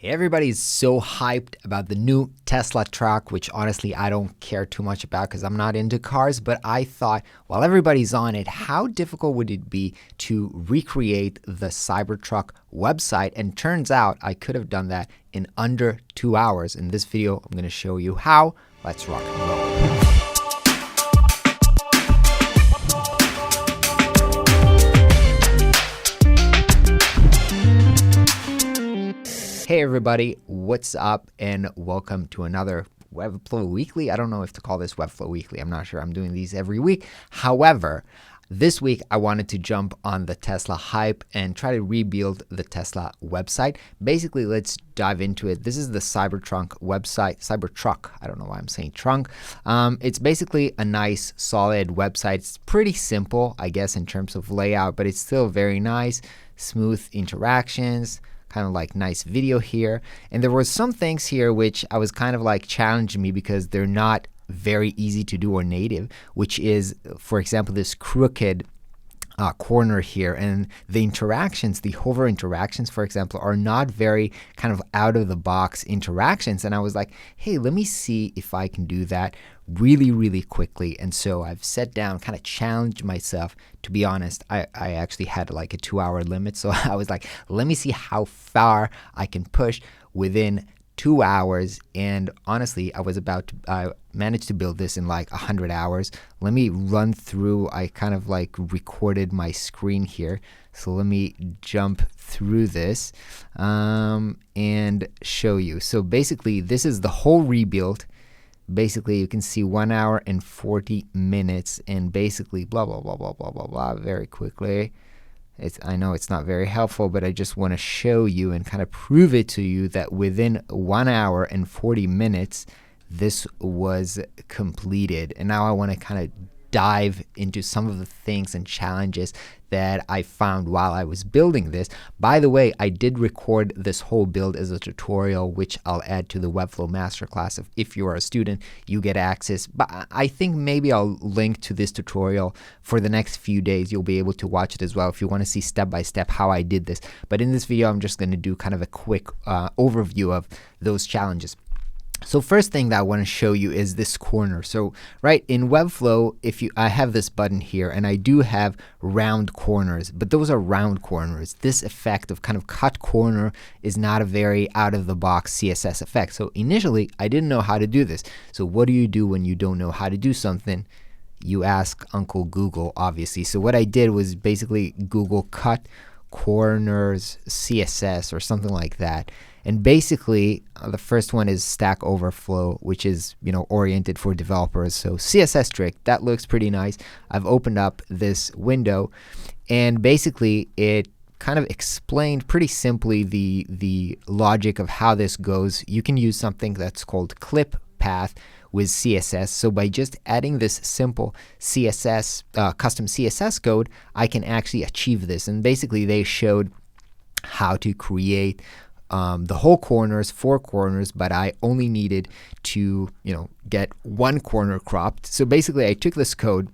Everybody's so hyped about the new Tesla truck, which honestly I don't care too much about because I'm not into cars. But I thought, while everybody's on it, how difficult would it be to recreate the Cybertruck website? And turns out I could have done that in under 2 hours. In this video, I'm going to show you how. Let's rock and roll. Hey everybody, what's up and welcome to another Webflow Weekly. I don't know if to call this Webflow Weekly. I'm not sure. I'm doing these every week. However, this week I wanted to jump on the Tesla hype and try to rebuild the Tesla website. Basically, let's dive into it. This is the Cybertruck website, Cybertruck. I don't know why I'm saying trunk. It's basically a nice, solid website. It's pretty simple, I guess, in terms of layout, but it's still very nice, smooth interactions. Kind of like nice video here. And there were some things here which I was kind of like challenging me because they're not very easy to do or native, which is, for example, this crooked corner here, and the interactions, the hover interactions, for example, are not very kind of out of the box interactions. And I was like, hey, let me see if I can do that really quickly. And so I've sat down, kind of challenged myself. To be honest, I actually had like a 2-hour limit. So I was like, let me see how far I can push within 2 hours. And honestly, I managed to build this in like 100 hours. Let me run through. I kind of like recorded my screen here. So let me jump through this and show you. So basically, this is the whole rebuild. Basically, you can see 1 hour and 40 minutes and basically blah, blah, blah, blah, blah, blah, blah, very quickly. I know it's not very helpful, but I just want to show you and kind of prove it to you that within 1 hour and 40 minutes, this was completed. And now I want to kind of dive into some of the things and challenges that I found while I was building this. By the way, I did record this whole build as a tutorial, which I'll add to the Webflow Masterclass. If you are a student, you get access. But I think maybe I'll link to this tutorial for the next few days. You'll be able to watch it as well if you want to see step by step how I did this. But in this video, I'm just going to do kind of a quick overview of those challenges. So first thing that I want to show you is this corner. So right in Webflow, I have this button here and I do have round corners, but those are round corners. This effect of kind of cut corner is not a very out of the box CSS effect. So initially I didn't know how to do this. So what do you do when you don't know how to do something? You ask Uncle Google, obviously. So what I did was basically Google cut corners CSS or something like that. And basically, the first one is Stack Overflow, which is, oriented for developers. So CSS trick, that looks pretty nice. I've opened up this window, and basically it kind of explained pretty simply the logic of how this goes. You can use something that's called clip path with CSS. So by just adding this simple CSS, custom CSS code, I can actually achieve this. And basically, they showed how to create the whole corners, 4 corners, but I only needed to, get 1 corner cropped. So basically, I took this code,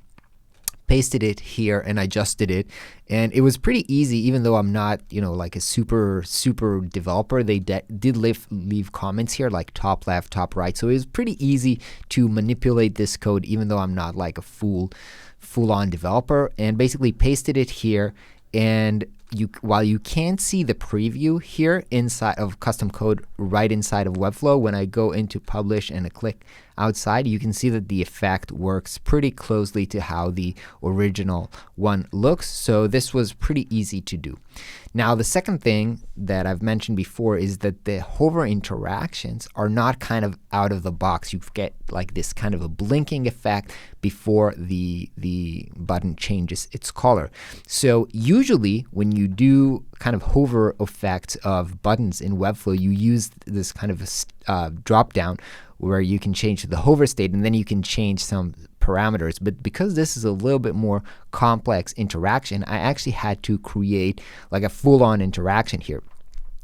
pasted it here, and adjusted it, and it was pretty easy. Even though I'm not, like a super developer, they did leave comments here, like top left, top right. So it was pretty easy to manipulate this code, even though I'm not like a full-on developer. And basically, pasted it here, and while you can't see the preview here inside of custom code right inside of Webflow, when I go into publish and I click outside, you can see that the effect works pretty closely to how the original one looks. So this was pretty easy to do. Now, the second thing that I've mentioned before is that the hover interactions are not kind of out of the box. You get like this kind of a blinking effect before the button changes its color. So usually when you do kind of hover effects of buttons in Webflow, you use this kind of a drop down where you can change the hover state and then you can change some parameters. But because this is a little bit more complex interaction, I actually had to create like a full-on interaction here.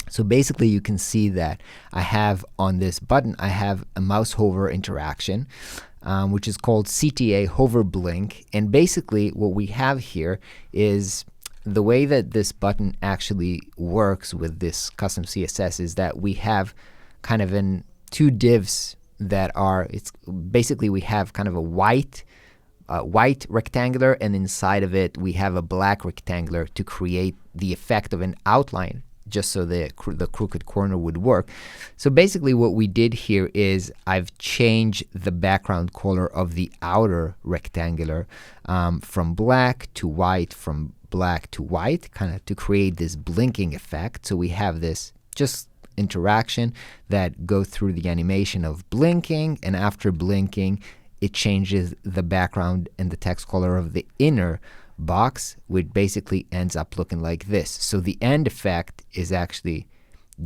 So basically, you can see that I have on this button, I have a mouse hover interaction, which is called CTA hover blink. And basically, what we have here is the way that this button actually works with this custom CSS is that we have kind of two divs that are, it's basically we have kind of a white rectangular, and inside of it we have a black rectangular to create the effect of an outline, just so the crooked corner would work. So basically what we did here is I've changed the background color of the outer rectangular from black to white, from black to white, kind of to create this blinking effect. So we have this just interaction that go through the animation of blinking, and after blinking it changes the background and the text color of the inner box, which basically ends up looking like this. So the end effect is actually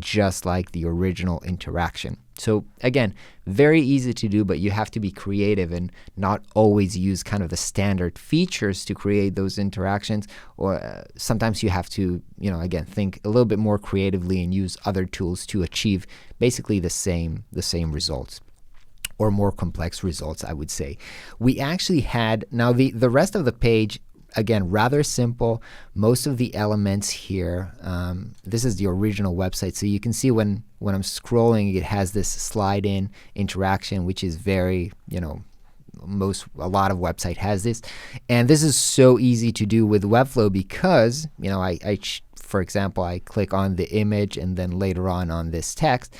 just like the original interaction. So again, very easy to do, but you have to be creative and not always use kind of the standard features to create those interactions, or sometimes you have to, again, think a little bit more creatively and use other tools to achieve basically the same results, or more complex results, I would say. We actually had, now the rest of the page, again, rather simple. Most of the elements here, this is the original website, so you can see when I'm scrolling, it has this slide in interaction, which is very, a lot of website has this. And this is so easy to do with Webflow because, for example, I click on the image and then later on this text,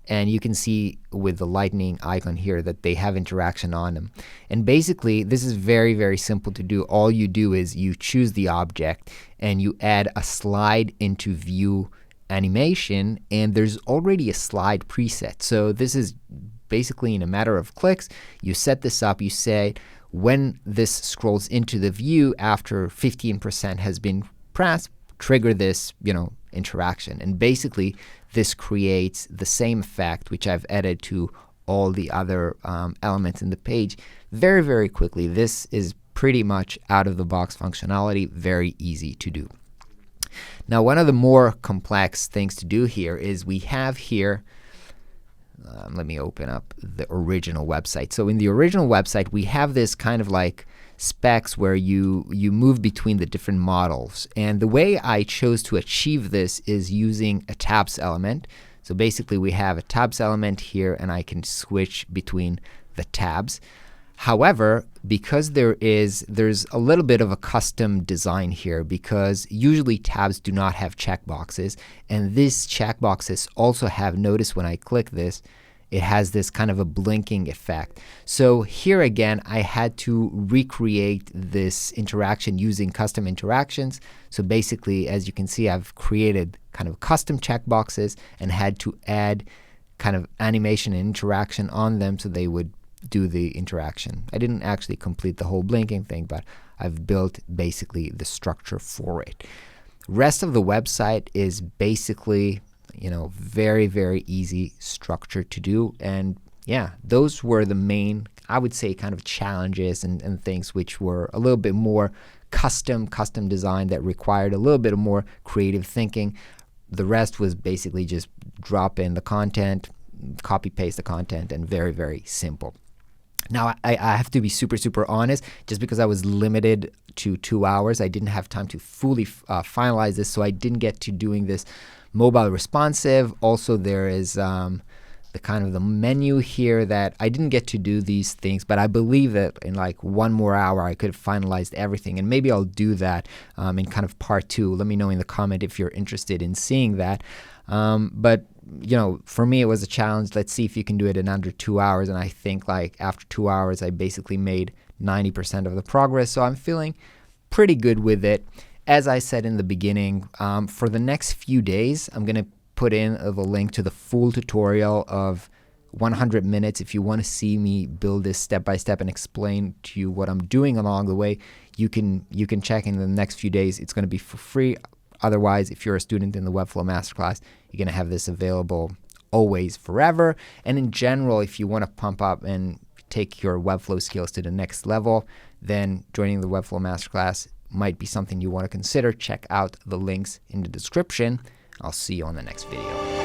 and you can see with the lightning icon here that they have interaction on them. And basically, this is very, very simple to do. All you do is you choose the object and you add a slide into view animation, and there's already a slide preset. So this is basically in a matter of clicks. You set this up. You say when this scrolls into the view after 15% has been pressed, trigger this, interaction. And basically, this creates the same effect, which I've added to all the other elements in the page very, very quickly. This is pretty much out-of-the-box functionality, very easy to do. Now, one of the more complex things to do here is we have here, let me open up the original website. So in the original website, we have this kind of like specs where you move between the different models. And the way I chose to achieve this is using a tabs element. So basically we have a tabs element here, and I can switch between the tabs. However, because there's a little bit of a custom design here, because usually tabs do not have checkboxes, and these checkboxes also have, notice when I click this, it has this kind of a blinking effect. So here again, I had to recreate this interaction using custom interactions. So basically, as you can see, I've created kind of custom checkboxes and had to add kind of animation and interaction on them so they would do the interaction. I didn't actually complete the whole blinking thing, but I've built basically the structure for it. Rest of the website is basically, very, very easy structure to do. And yeah, those were the main, I would say, kind of challenges and things which were a little bit more custom design that required a little bit of more creative thinking. The rest was basically just drop in the content, copy paste the content, and very, very simple. Now, I have to be super honest. Just because I was limited to 2 hours, I didn't have time to fully finalize this, so I didn't get to doing this mobile responsive. Also, there is the kind of the menu here that I didn't get to do these things, but I believe that in like 1 more hour I could have finalized everything, and maybe I'll do that in kind of part 2. Let me know in the comment if you're interested in seeing that. But for me it was a challenge. Let's see if you can do it in under 2 hours, and I think like after 2 hours I basically made 90% of the progress, so I'm feeling pretty good with it. As I said in the beginning, for the next few days I'm going to put in the link to the full tutorial of 100 minutes. If you want to see me build this step by step and explain to you what I'm doing along the way, you can check in the next few days. It's going to be for free. Otherwise, if you're a student in the Webflow Masterclass, you're going to have this available always, forever. And in general, if you want to pump up and take your Webflow skills to the next level, then joining the Webflow Masterclass might be something you want to consider. Check out the links in the description. I'll see you on the next video.